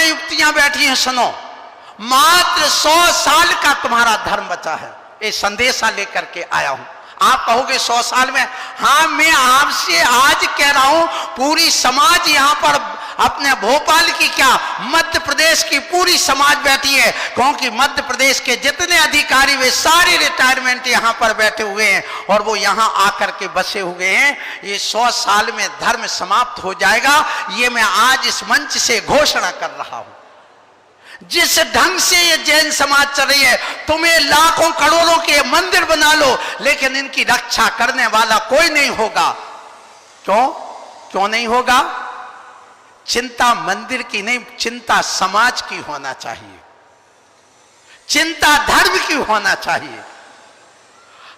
युक्तियां बैठी हैं, सुनो। मात्र 100 साल का तुम्हारा धर्म बचा है, ये संदेशा लेकर के आया हूं। आप कहोगे 100 साल में? हाँ, मैं आपसे आज कह रहा हूं, पूरी समाज यहां पर, अपने भोपाल की क्या, मध्य प्रदेश की पूरी समाज बैठी है, क्योंकि मध्य प्रदेश के जितने अधिकारी वे सारे रिटायरमेंट यहां पर बैठे हुए हैं और वो यहां आकर के बसे हुए हैं। ये 100 साल में धर्म समाप्त हो जाएगा, ये मैं आज इस मंच से घोषणा कर रहा हूं। जिस ढंग से ये जैन समाज चल रही है, तुम्हें लाखों करोड़ों के मंदिर बना लो, लेकिन इनकी रक्षा करने वाला कोई नहीं होगा। क्यों नहीं होगा? चिंता मंदिर की नहीं, चिंता समाज की होना चाहिए, चिंता धर्म की होना चाहिए।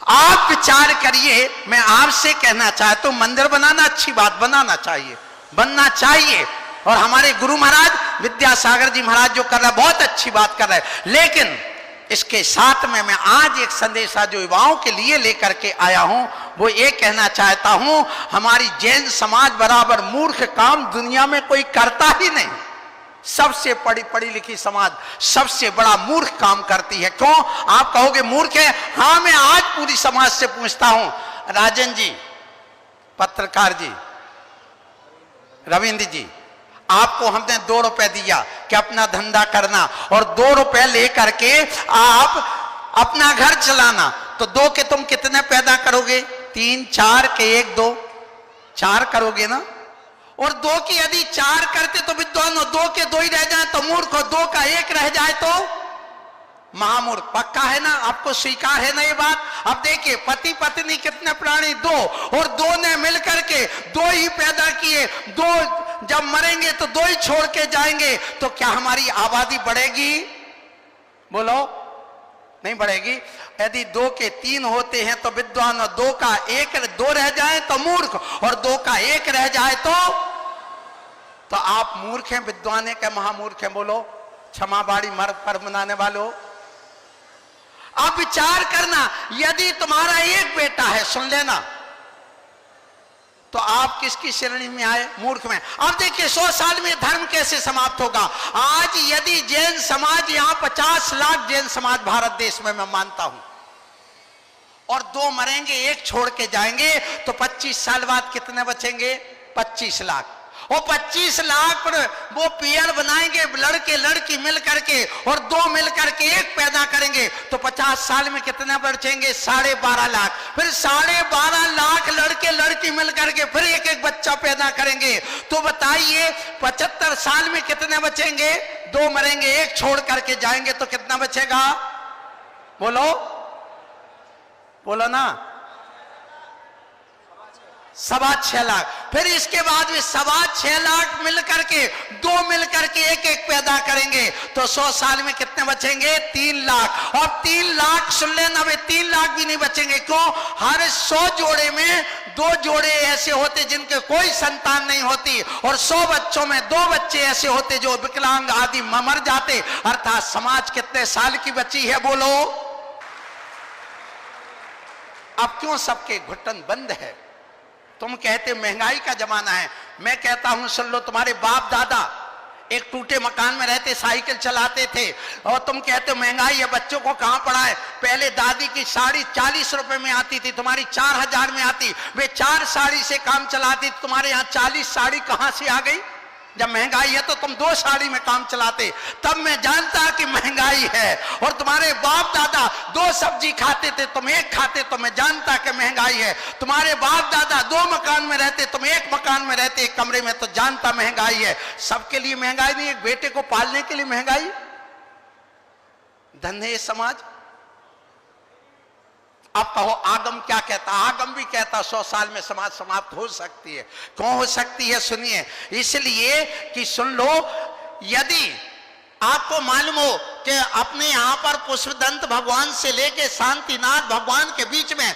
आप विचार करिए, मैं आपसे कहना चाहता हूं, मंदिर बनाना अच्छी बात, बनाना चाहिए, बनना चाहिए, और हमारे गुरु महाराज विद्यासागर जी महाराज जो कर रहे हैं बहुत अच्छी बात कर रहे हैं। लेकिन इसके साथ में मैं आज एक संदेशा जो युवाओं के लिए लेकर के आया हूं, वो ये कहना चाहता हूं, हमारी जैन समाज बराबर मूर्ख काम दुनिया में कोई करता ही नहीं। सबसे पढ़ी लिखी समाज सबसे बड़ा मूर्ख काम करती है। क्यों? आप कहोगे मूर्ख है। हाँ, मैं आज पूरी समाज से पूछता हूं, राजन जी, पत्रकार जी, रविंद्र जी, आपको हमने 2 रुपए दिया कि अपना धंधा करना, और 2 रुपए लेकर के आप अपना घर चलाना, तो 2 के तुम कितने पैदा करोगे? 3, 4 के 1, 2, 4 करोगे ना। और 2 की यदि 4 करते तो विद्वान हो, 2 के 2 ही रह जाए तो मूर्ख हो, 2 का 1 रह जाए तो महामूर्ख। पक्का है ना? आपको स्वीकार है ना ये बात? अब देखिए, पति पत्नी कितने प्राणी? 2, और 2 ने मिलकर के 2 ही पैदा किए, 2 जब मरेंगे तो 2 ही छोड़ के जाएंगे, तो क्या हमारी आबादी बढ़ेगी? बोलो, नहीं बढ़ेगी। यदि 2 के 3 होते हैं तो विद्वान, और 2 का 1, 2 रह जाए तो मूर्ख, और 2 का 1 रह जाए तो आप मूर्ख हैं, विद्वान है क्या महामूर्ख हैं? बोलो, क्षमा बाड़ी मर पर मनाने वालों। आप विचार करना, यदि तुम्हारा एक बेटा है, सुन लेना, तो आप किसकी श्रेणी में आए? मूर्ख में। अब देखिए 100 साल में धर्म कैसे समाप्त होगा। आज यदि जैन समाज, यहां 50 लाख जैन समाज भारत देश में मैं मानता हूं, और 2 मरेंगे, 1 छोड़ के जाएंगे, तो 25 साल बाद कितने बचेंगे? 25 लाख। और 25 लाख पर वो पेयर बनाएंगे, लड़के लड़की मिल करके, और 2 मिल करके 1 पैदा करेंगे, तो 50 साल में कितने बचेंगे? 12.5 लाख। फिर 12.5 लाख लड़के लड़की मिल करके फिर 1 बच्चा पैदा करेंगे, तो बताइए 75 साल में कितने बचेंगे? 2 मरेंगे, 1 छोड़ करके जाएंगे, तो कितना बचेगा? बोलो, बोलो ना। 6.25 लाख। फिर इसके बाद भी 6.25 लाख मिलकर के 2 मिलकर के 1 पैदा करेंगे, तो 100 साल में कितने बचेंगे? 3 लाख। और 3 लाख सुन लेना, वे 3 लाख भी नहीं बचेंगे। क्यों? हर 100 जोड़े में 2 जोड़े ऐसे होते जिनके कोई संतान नहीं होती, और 100 बच्चों में 2 बच्चे ऐसे होते जो विकलांग आदि मर जाते। अर्थात समाज कितने साल की बची है? बोलो। अब क्यों सबके घुटन बंद है? तुम कहते महंगाई का जमाना है, मैं कहता हूं सुन लो, तुम्हारे बाप दादा एक टूटे मकान में रहते, साइकिल चलाते थे, और तुम कहते हो महंगाई है, बच्चों को कहां पढ़ाए? पहले दादी की साड़ी 40 रुपए में आती थी, तुम्हारी 4000 में आती, वे 4 साड़ी से काम चलाती, तुम्हारे यहां 40 साड़ी कहां से आ गई? जब महंगाई है तो तुम 2 साड़ी में काम चलाते। तब मैं जानता कि महंगाई है, और तुम्हारे बाप दादा 2 सब्जी खाते थे, तुम 1 खाते, तो मैं जानता कि महंगाई है। तुम्हारे बाप दादा 2 मकान में रहते, तुम 1 मकान में रहते, 1 कमरे में, तो जानता महंगाई है। सबके लिए महंगाई नहीं, एक बेटे को पालने के लिए महंगाई। धन्य समाज। अब कहो आगम क्या कहता? आगम भी कहता 100 साल में समाज समाप्त हो सकती है। क्यों हो सकती है? सुनिए, इसलिए कि सुन लो, यदि आपको मालूम हो कि अपने यहां पर पुष्पदंत भगवान से लेके शांतिनाथ भगवान के बीच में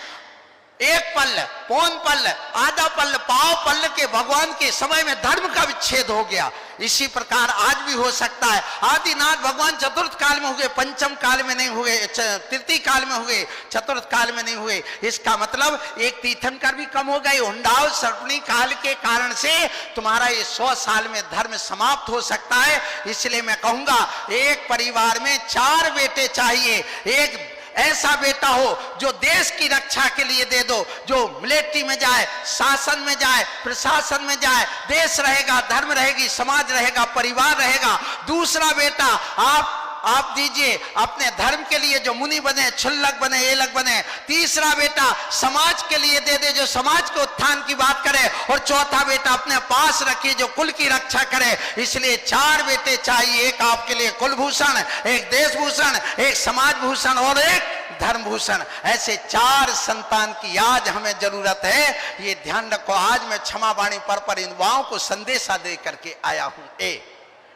एक पल, पौन पल, आधा पल, पाव पल के भगवान के समय में धर्म का विच्छेद हो गया। इसी प्रकार आज भी हो सकता है। आदिनाथ भगवान चतुर्थ काल में हुए, पंचम काल में नहीं हुए, तृतीय काल में हुए, चतुर्थ काल में नहीं हुए। इसका मतलब एक तीर्थंकर भी कम हो गए। हुंडाव सर्पणी काल के कारण से तुम्हारा ये 100 साल में धर्म समाप्त हो सकता है। इसलिए मैं कहूंगा एक परिवार में 4 बेटे चाहिए। एक ऐसा बेटा हो जो देश की रक्षा के लिए दे दो, जो मिलिट्री में जाए, शासन में जाए, प्रशासन में जाए, देश रहेगा, धर्म रहेगी, समाज रहेगा, परिवार रहेगा। दूसरा बेटा आप दीजिए अपने धर्म के लिए जो मुनि बने, क्षुल्लक बने, एलक बने। तीसरा बेटा समाज के लिए दे दे जो समाज के उत्थान की बात करे। और चौथा बेटा अपने पास रखिए जो कुल की रक्षा करे। इसलिए 4 बेटे चाहिए, एक आपके लिए कुलभूषण, एक देशभूषण, एक समाज भूषण और एक धर्म भूषण। ऐसे 4 संतान की आज हमें जरूरत है। ये ध्यान रखो। आज मैं क्षमा वाणी पर इन युवाओं को संदेशा दे करके आया हूं।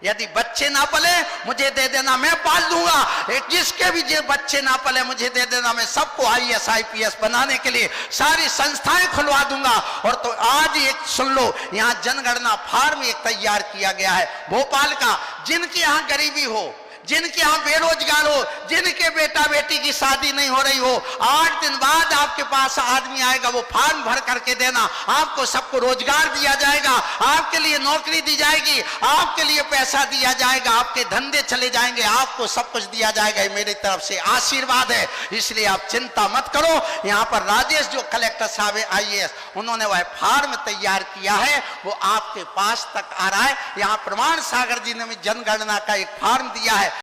यदि बच्चे ना पले मुझे दे देना, मैं पाल दूंगा। एक जिसके भी जो बच्चे ना पले मुझे दे देना, मैं सबको IAS IPS बनाने के लिए सारी संस्थाएं खुलवा दूंगा। और तो आज एक सुन लो, यहाँ जनगणना फार्म एक तैयार किया गया है भोपाल का। जिनके यहाँ गरीबी हो, जिनके यहाँ बेरोजगार हो, जिनके बेटा बेटी की शादी नहीं हो रही हो, 8 दिन बाद आपके पास आदमी आएगा, वो फॉर्म भर करके देना। आपको सबको रोजगार दिया जाएगा, आपके लिए नौकरी दी जाएगी, आपके लिए पैसा दिया जाएगा, आपके धंधे चले जाएंगे, आपको सब कुछ दिया जाएगा। ये मेरी तरफ से आशीर्वाद है। इसलिए आप चिंता मत करो। यहाँ पर राजेश जो कलेक्टर साहब है IAS, उन्होंने वह फॉर्म तैयार किया है, वो आपके पास तक आ रहा है। यहाँ प्रमाण सागर जी ने भी जनगणना का एक फॉर्म दिया है।